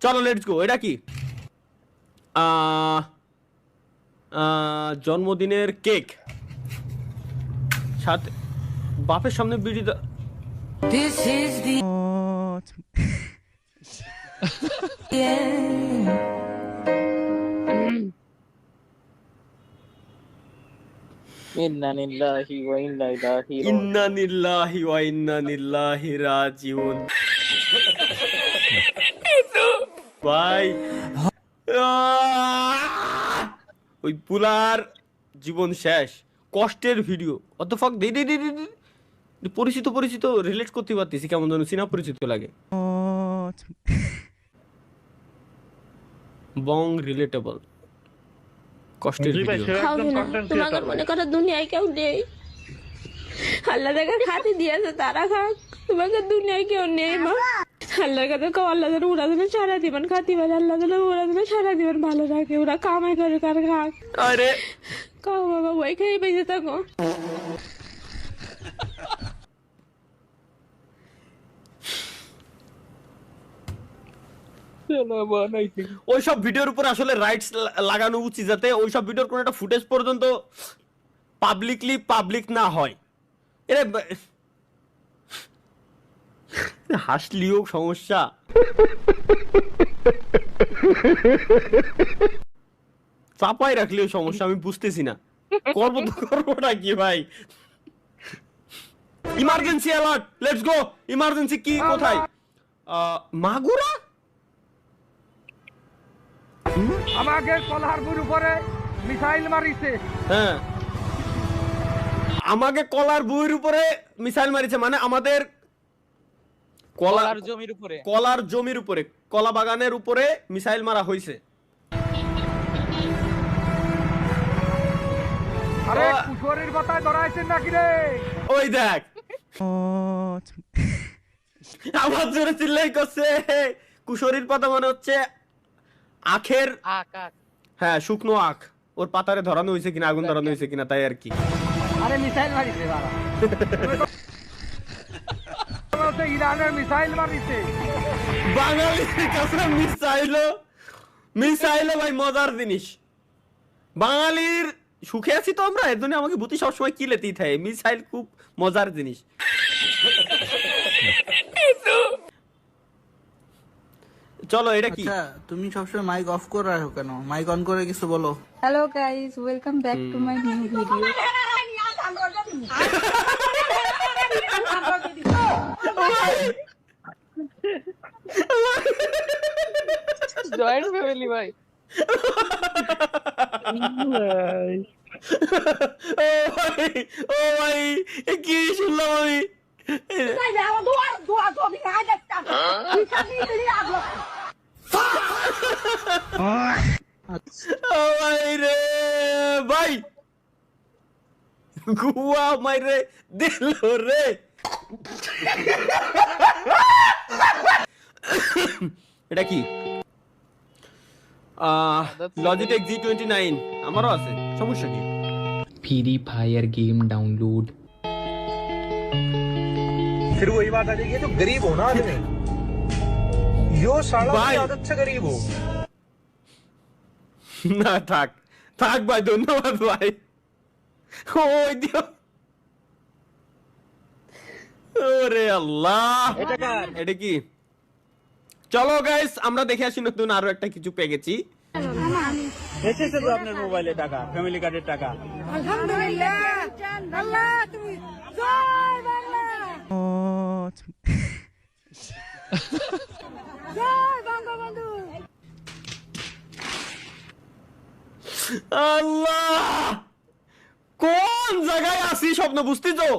চলো let's go. এটা কি? জন্মদিনের কেক, সাথে বাপের সামনে বিড়ি। This is the end. ইন্না লিল্লাহি ওয়া ইন্না ইলাইহি রাজিউন। ইন্না লিল্লাহি ওয়া ইন্না ইলাইহি রাজিউন। ভাই ওই পুলার জীবন শেষ, কষ্টের ভিডিও। অত ফাক পরিচিত পরিচিত রিলেট করতে পারতেছি, কেমন যেন চিনা পরিচিত লাগে। বং রিলেটেবল কষ্টের ভিডিও। তোমাকে মনে করো দুনিয়ায় কেউ নেই, আল্লাহ দেখা খাতে দিয়েছে তারা খাক, তোমাকে দুনিয়ায় কেউ নেই মা। আল্লাহর কাছে কও আল্লাহ যেন ওরা যেন সারা জীবন খাতি পারে, আল্লাহ যেন ওরা যেন সারা জীবন ভালো রাখে, ওরা কামাই করে কার খাক। আরে কাও বাবা ওই খেয়ে বেঁচে থাকো। ওইসব ভিডিওর উপর আসলে রাইটস লাগানো উচিত, যাতে ওইসব ভিডিওর কোনো একটা ফুটেজ পর্যন্ত পাবলিক না হয়। এরে হাসলিও সমস্যা, চাপাই রাখলেও সমস্যা। আমি বুঝতেছি না করবোটা কি ভাই। Emergency alert, let's go. Emergency কি কোথায়? মাগুরা আমাকে কলারপুর উপরে মিসাইল মারিছে। হ্যাঁ, আমাকে কলার বুয়ের উপরে মিসাইল মারিছে, মানে আমাদের কলার জমির উপরে, কলার জমির উপরে, কলা বাগানের উপরে মিসাইল মারা হয়েছে। আরে কুশোরের কথায় ধরাইছেন নাকি রে? ওই দেখ আমার জোরে চিল্লাই করছে। কুশরীর পাতা মানে হচ্ছে আখের, হ্যাঁ শুকনো আখ। ওর পাতারে ধরানো হয়েছে কিনা, আগুন ধরানো হয়েছে কিনা, তাই আর কি। আরে মিসাইল মারিছে বাবা। ইরানের মিসাইল মারিছে। বাঙালির কাছে মিসাইল ভাই মজার জিনিস। বাঙালির সুখে আছি তো আমরা, এর জন্য আমাকে বুদ্ধি সবসময় কিলেতেই থাকে। মিসাইল খুব মজার জিনিস। চলো এটা কি? আচ্ছা তুমি সবসময় মাইক অফ করে রাখো কেন? মাইক অন করে কিছু বলো। Hello guys, welcome back to my new video. Joint family ভাই। ও ভাই কি শুনলাম আমি। রে ভাই গুয়া মাইরে দিল রে। এটা কি? লজিটেক G29 আমারও আছে, সমস্যা কি? Free fire game download. फिर वही बात आ जाएगी, जो गरीब हो ना आदमी, यो साला की आदत से गरीब हो। না থাক থাক ভাই, ধন্যবাদ ভাই। ওই দিও, ওরে আল্লাহ। এটা কি? চলো গাইস আমরা দেখে আসি নতুন আরো একটা কিছু পেয়ে গেছি। এসেছে তো আপনার মোবাইলে টাকা, ফ্যামিলি কার্ডের টাকা। আলহামদুলিল্লাহ, আল্লাহ তুমি জয় বাংলা, জয় বঙ্গবন্ধু। আল্লাহ কোন জায়গায় আছি স্বপ্ন বুঝতে তো।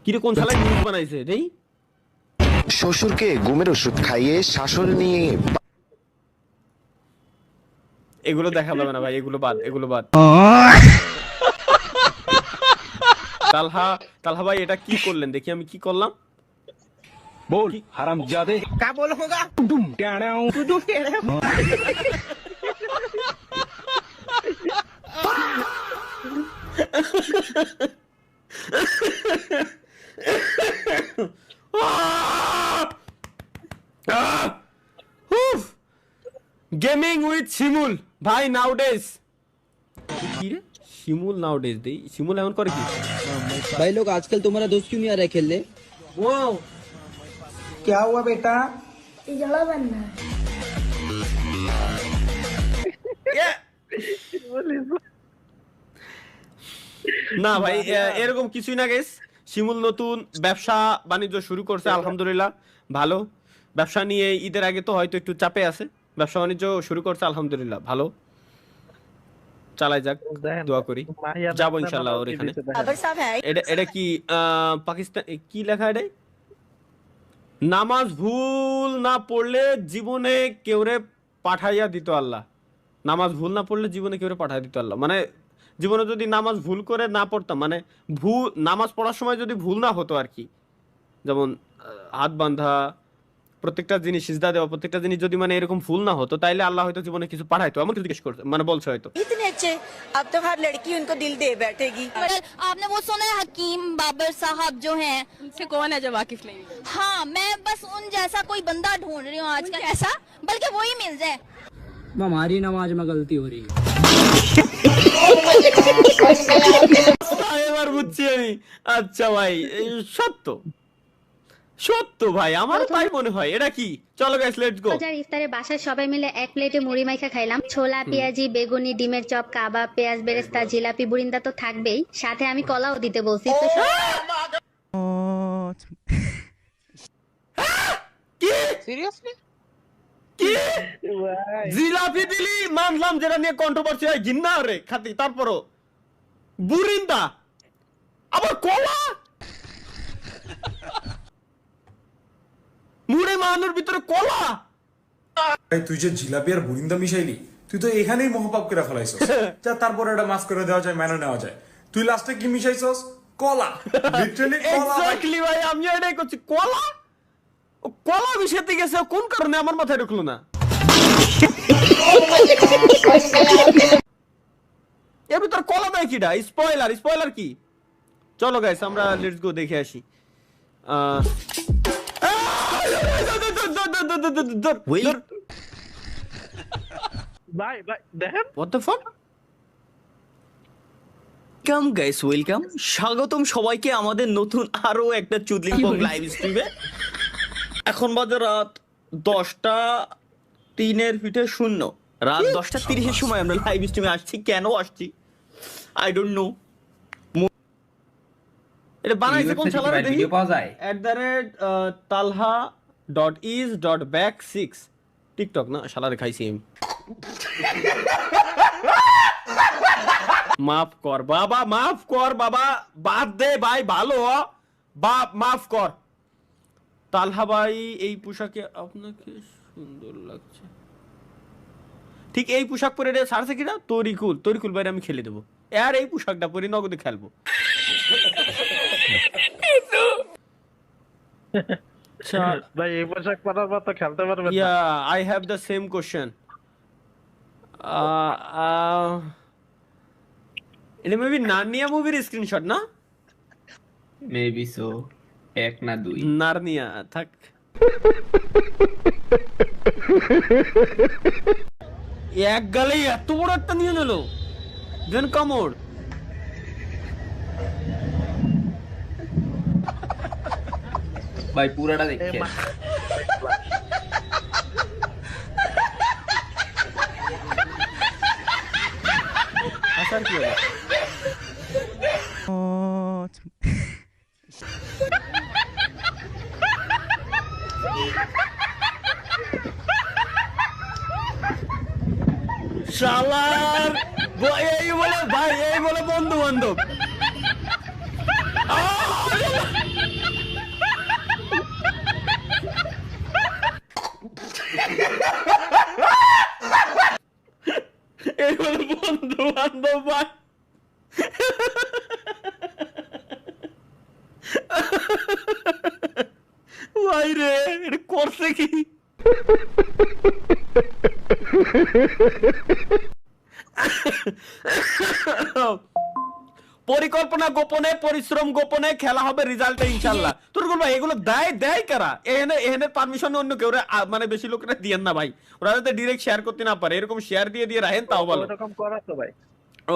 কিরে কোন শালায় নিউজ বানাইছে নেই? শ্বশুরকে ঘুমের ওষুধ খাইয়ে শাশুড়ি নিয়ে। এগুলো দেখা যাবে না ভাই, এগুলো বাদ, এগুলো বাদ। তালহা ভাই এটা কি করলেন দেখি, আমি কি করলাম? बोल हरामजादे क्या बोल होगा? टुडुम टेड़ाऊ टुडुम टेड़ाऊ। গেমিং উইথ শিমুল ভাই নাউডেজ কি রে শিমুল নাউডেজ দেই শিমুল এখন করে কি भाई लोग आजकल तुम्हारा दोस्त क्यों नहीं आ रहा है खेलने? वो क्या हुआ बेटा? না ভাই এরকম কিছুই না গাইস শিমুল নতুন ব্যবসা বাণিজ্য শুরু করছে আলহামদুলিল্লাহ ভালো ব্যবসা নিয়ে ঈদের আগে তো হয়তো একটু চাপে আছে ব্যবসা বাণিজ্য শুরু করছে আলহামদুলিল্লাহ ভালো চালাই যাক দোয়া করি যাবো ইনশাআল্লাহ ওর এখানে এটা কি পাকিস্তান কি লেখা এটা নামাজ ভুল না পড়লে জীবনে কেউরে পাঠাইয়া দিত আল্লাহ নামাজ ভুল না পড়লে জীবনে কেউরে পাঠাইয়া দিত আল্লাহ মানে জীবনে যদি নামাজ ভুল করে না পড়তাম মানে নামাজ পড়ার সময় যদি ভুল না হতো আর কি যেমন হাত বাঁধা প্রত্যেকটা জিনিস সিজদা দেওয়া প্রত্যেকটা জিনিস যদি মানে এরকম ভুল না হতো তাইলে আল্লাহ হয়তো জীবনে কিছু পাঠাইতো এমন কিছু জিজ্ঞেস করতে মানে বলছে হয়তো इतने अच्छे अब तो हर लड़की उनको दिल दे बैठेगी। आपने वो सुना है हकीम बाबर साहब जो हैं उनसे कौन है जो वाकिफ नहीं? हाँ मैं बस उन जैसा कोई बंदा ढूंढ रही हूँ आजकल ऐसा बल्कि वो ही मिल जाए। हमारी नमाज में गलती हो रही है। এবার বুঝছি আমি আচ্ছা ভাই সত্য সত্য ভাই আমার তাই মনে হয় এটা কি চলো গাইস লেটস গো ইফতারে বাসায় সবাই মিলে এক প্লেটে মুড়ি মাইখা খাইলাম ছোলা পেঁয়াজি বেগুনি ডিমের চপ কাবাব পেঁয়াজ বেরেস্তা জিলাপি বুরিন্দা তো থাকবেই সাথে আমি কলাও দিতে বলছি তো কি সিরিয়াসলি কি জিলাপি দিলি মানলাম যেটা নিয়ে কন্ট্রোভার্সি হয় ঘিন্না রে খাতি তারপরও বুরিন্দা আবার কলা মুড়ে মানের ভিতরে কলা তুই যে জিলাপি আর বুরিন্দা মিশাইলি তুই তো এখানেই মহাপাপ করে ফেলাইছস যা তারপর এটা মাফ করে দেওয়া যায় মেনে নেওয়া যায় তুই লাস্টে কি মিশাইছস কলা লিটারালি কলা এক্স্যাক্টলি ভাই আমি এটাই করছি কলা ও কলা মিশাতে গেছে কোন কারণে আমার মাথায় ঢুকলো না এর ভিতর কলা দেয় কিডা স্পয়লার কি চলো গাইস আমরা লেটস গো দেখে আসি ভাই দেখেন What the fuck? Welcome guys welcome স্বাগতম সবাইকে আমাদের নতুন আরো একটা চুদলিং পং লাইভ স্ট্রিমে এখন বাজে রাত 10:03 রাত 10:30 এর সময় আমরা লাইভ স্ট্রিমে আসছি কেন আসছি আই ডোন্ট নো এটা বানাইছে কোন শালারে দেখি ভিডিও পাওয়া যায় @talha.is.back6 টিকটক না শালারে খাইছি আমি মাফ কর বাবা বাদ দে ভাই ভালো বাপ মাফ কর তালহা ভাই এই পোশাকে আপনাকে সুন্দর লাগছে ঠিক এই পোশাক পরে রে সারছে কিনা তরিকুল ভাই আমি খেলে দেবো আর এই পোশাকটা পরে নগদে খেলবো ভাই এই পোশাক পরার পর তো খেলতে পারবেন না I have the same question এটা মেবি নার্নিয়া মুভির স্ক্রিনশট না মেবি সো এক না দুই নার্নিয়া থাক এক গালেই এত বড় একটা নিয়ে নিল দেন কামড় ভাই পুরাটা দেখেন আসার কি হলো শালার এই বলে ভাই এই বলে বন্ধু বান্ধব এই বলে বন্ধু বান্ধব ভাই ভাই রে এটা করছে কি পরিকল্পনা গোপনে, পরিশ্রম গোপনে, খেলা হবে রেজাল্টে ইনশাআল্লাহ। তোর ভাই এগুলো দেয় কারা? এহেনে পারমিশন অন্য কেউ মানে বেশি লোকরা দিয়েন না ভাই, ওরা যাতে ডাইরেক্ট শেয়ার করতে না পারে, এরকম শেয়ার দিয়ে রাখেন তাও ভালো। এরকম করা তো ভাই।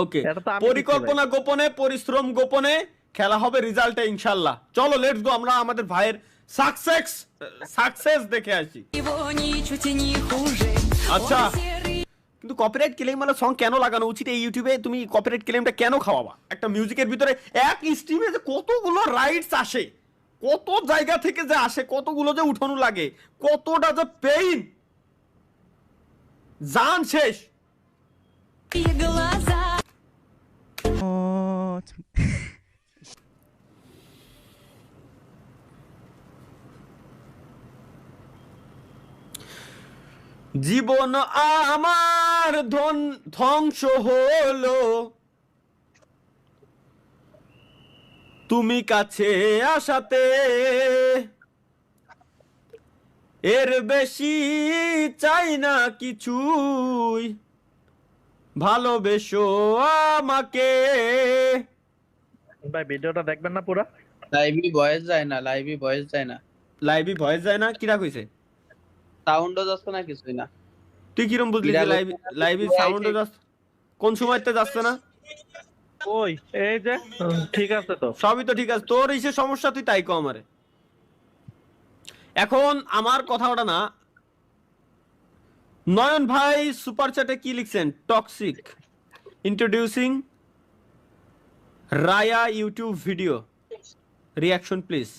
ওকে, পরিকল্পনা গোপনে, পরিশ্রম গোপনে, খেলা হবে রেজাল্টে ইনশাআল্লাহ। চলো লেটস গো, আমরা আমাদের ভাইয়ের সাকসেস দেখে আসি। আচ্ছা, কিন্তু কপিরাইট ক্লেম মানে সং কেন লাগানো উচিত এই ইউটিউবে? তুমি কপিরাইট ক্লেমটা কেন খাওয়াবা? একটা মিউজিকের ভিতরে এক স্ট্রিমে যে কতগুলো রাইটস আসে, কত জায়গা থেকে যে আসে, কতগুলো যে উঠানো লাগে, কতটা যে পেইন, জান শেষ। জীবন আমার ধ্বংস হলো, তুমি কাছে আসাতে, এর বেশি চাই না কিছুই, ভালোবেসো আমাকে। ভাই ভিডিওটা দেখবেন না পুরো? লাইভে ভয়েস যায় না, লাইভে ভয়েস যায় না, লাইভে ভয়েস যায় না? কিরা কইছে? সাউন্ডও যাচ্ছে না, কিছুই না। তুই কিরম বুঝলি যে লাইভে সাউন্ডও যাচ্ছে? কোন সময়তে যাচ্ছে না? ওই এই যে ঠিক আছে তো, সবই তো ঠিক আছে, তোর ইসে সমস্যা, তুই তাই কো আমারে। এখন আমার কথা ওটা না, নয়ন ভাই সুপার চ্যাটে কি লিখছেন? Toxic introducing Raya YouTube video reaction please.